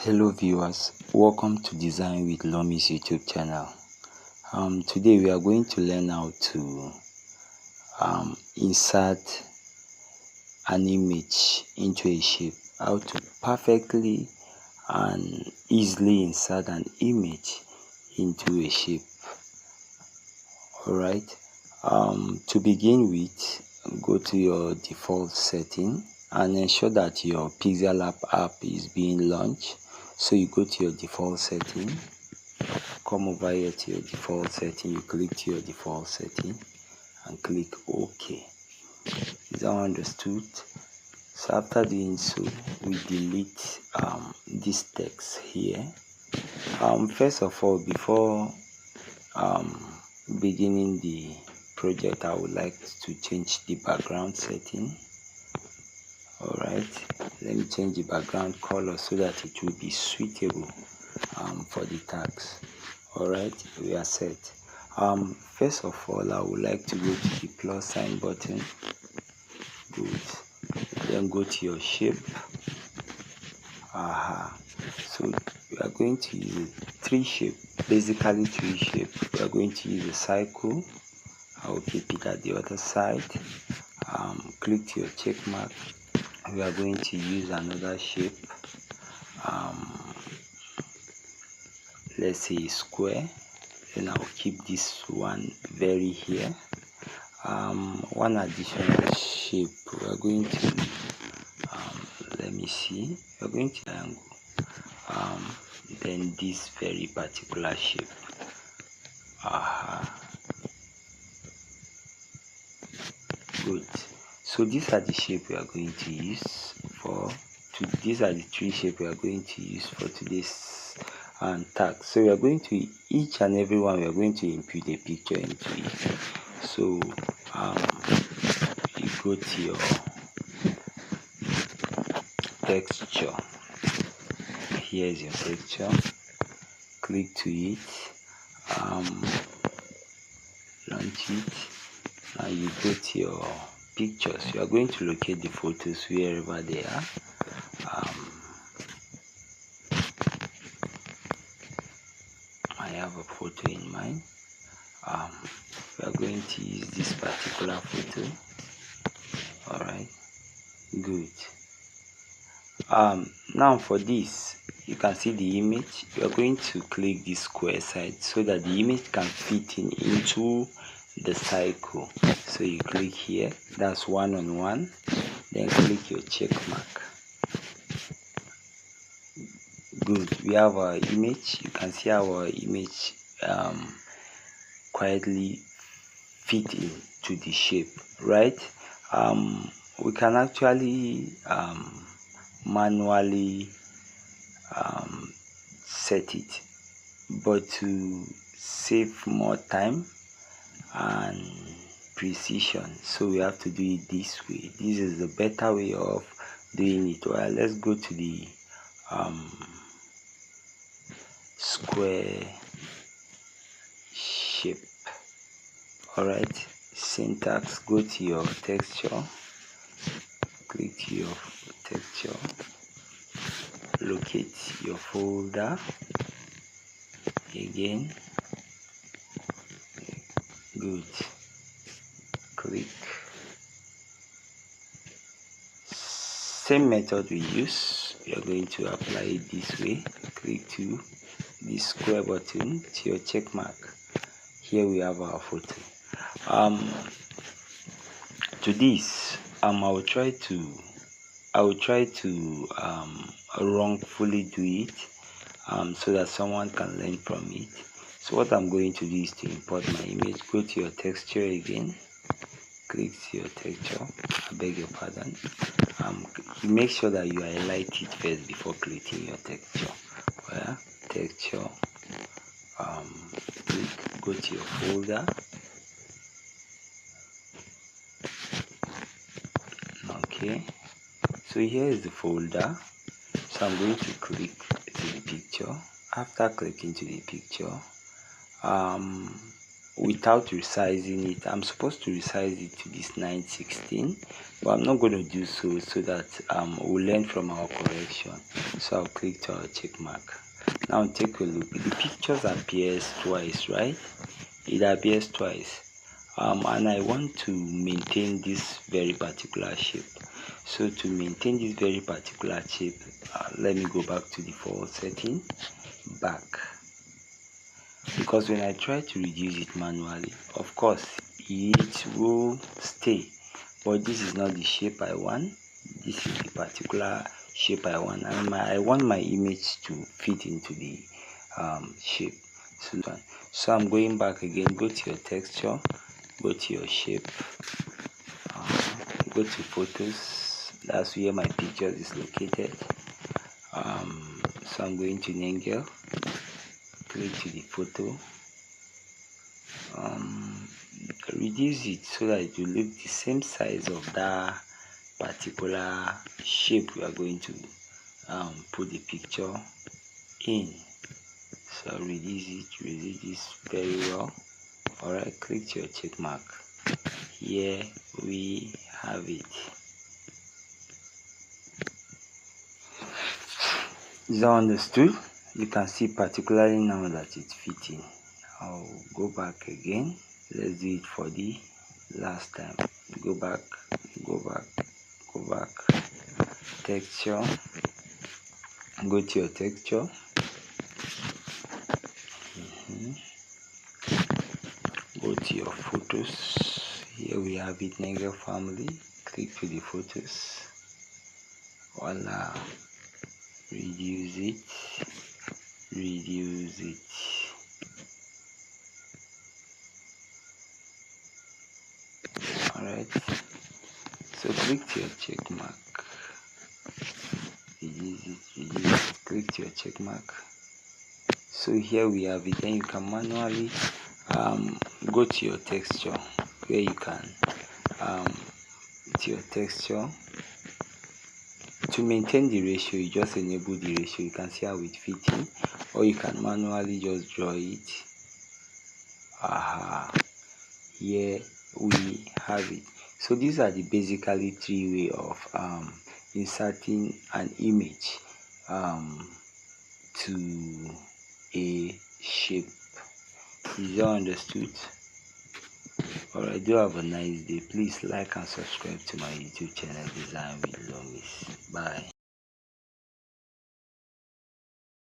Hello viewers, welcome to Design with Lomi's YouTube channel. Today we are going to learn how to insert an image into a shape, how to perfectly and easily insert an image into a shape. Alright, to begin with, go to your default setting and ensure that your Pixellab app is being launched. So you go to your default setting, come over here to your default setting, you click to your default setting and click OK. Is that understood? So after doing so, we delete this text here. First of all, before beginning the project, I would like to change the background setting. Alright, let me change the background color so that it will be suitable for the tags. Alright, we are set. First of all, I would like to go to the plus sign button. Good. Then go to your shape. So we are going to use three shapes, basically three shapes. We are going to use a circle. I will keep it at the other side. Click to your check mark. We are going to use another shape. Let's say square. Then I'll keep this one very here. One additional shape. We are going to let me see. We are going to triangle. Then this very particular shape. Good. So these are the shape we are going to use for. These are the three shapes we are going to use for today's tag. So we are going to each and every one. We are going to input a picture into it. So you go to your texture. Here is your texture. Click to it. Launch it. Now you go to your pictures. You are going to locate the photos wherever they are. I have a photo in mind. We are going to use this particular photo. Alright, good. Now for this, you can see the image. You are going to click the square side so that the image can fit into the cycle. So you click here, that's 1 on 1. Then click your check mark. Good. We have our image. You can see our image quietly fit into the shape, right? We can actually manually set it, but to save more time and precision, so we have to do it this way. This is the better way of doing it. Well, let's go to the square shape. Alright, syntax, go to your texture, click to your texture, locate your folder again. Good. Click. Same method we use. We are going to apply it this way. Click to the square button to your check mark. Here we have our photo. To this, I will try to wrongfully do it so that someone can learn from it. So what I'm going to do is to import my image. Go to your texture again. Click to your texture. I beg your pardon. Make sure that you highlight it first before clicking your texture. Well, texture. Click. Go to your folder. Okay. So here is the folder. So I'm going to click to the picture. After clicking to the picture, without resizing it. I'm supposed to resize it to this 916, but I'm not going to do so that we'll learn from our correction. So I'll click to our check mark. Now take a look. The pictures appears twice, right? It appears twice. And I want to maintain this very particular shape. So to maintain this very particular shape, let me go back to default setting, back. Because when I try to reduce it manually, of course it will stay, but this is not the shape I want. This is the particular shape I want, and I want my image to fit into the shape. So I'm going back again. Go to your texture, go to your shape, go to photos. That's where my picture is located. So I'm going to Nengel, click to the photo, reduce it so that it will look the same size of that particular shape we are going to put the picture in. So reduce this very well. Alright, click to your check mark. Here we have it. Is that understood? You can see particularly now that it's fitting. I'll go back again. Let's do it for the last time. Go back, texture, go to your texture, go to your photos. Here we have it, Negro family. Click to the photos. Voila. Reduce it. Alright, so click to your check mark. Reduce it. Click to your check mark. So here we have it. Then you can manually go to your texture, where you can to your texture. To maintain the ratio, you just enable the ratio. You can see how it fits in, or you can manually just draw it. Here we have it. So these are the basically 3 ways of inserting an image to a shape. Is that understood? Alright, do have a nice day. Please like and subscribe to my YouTube channel, Design with Lomis. Bye.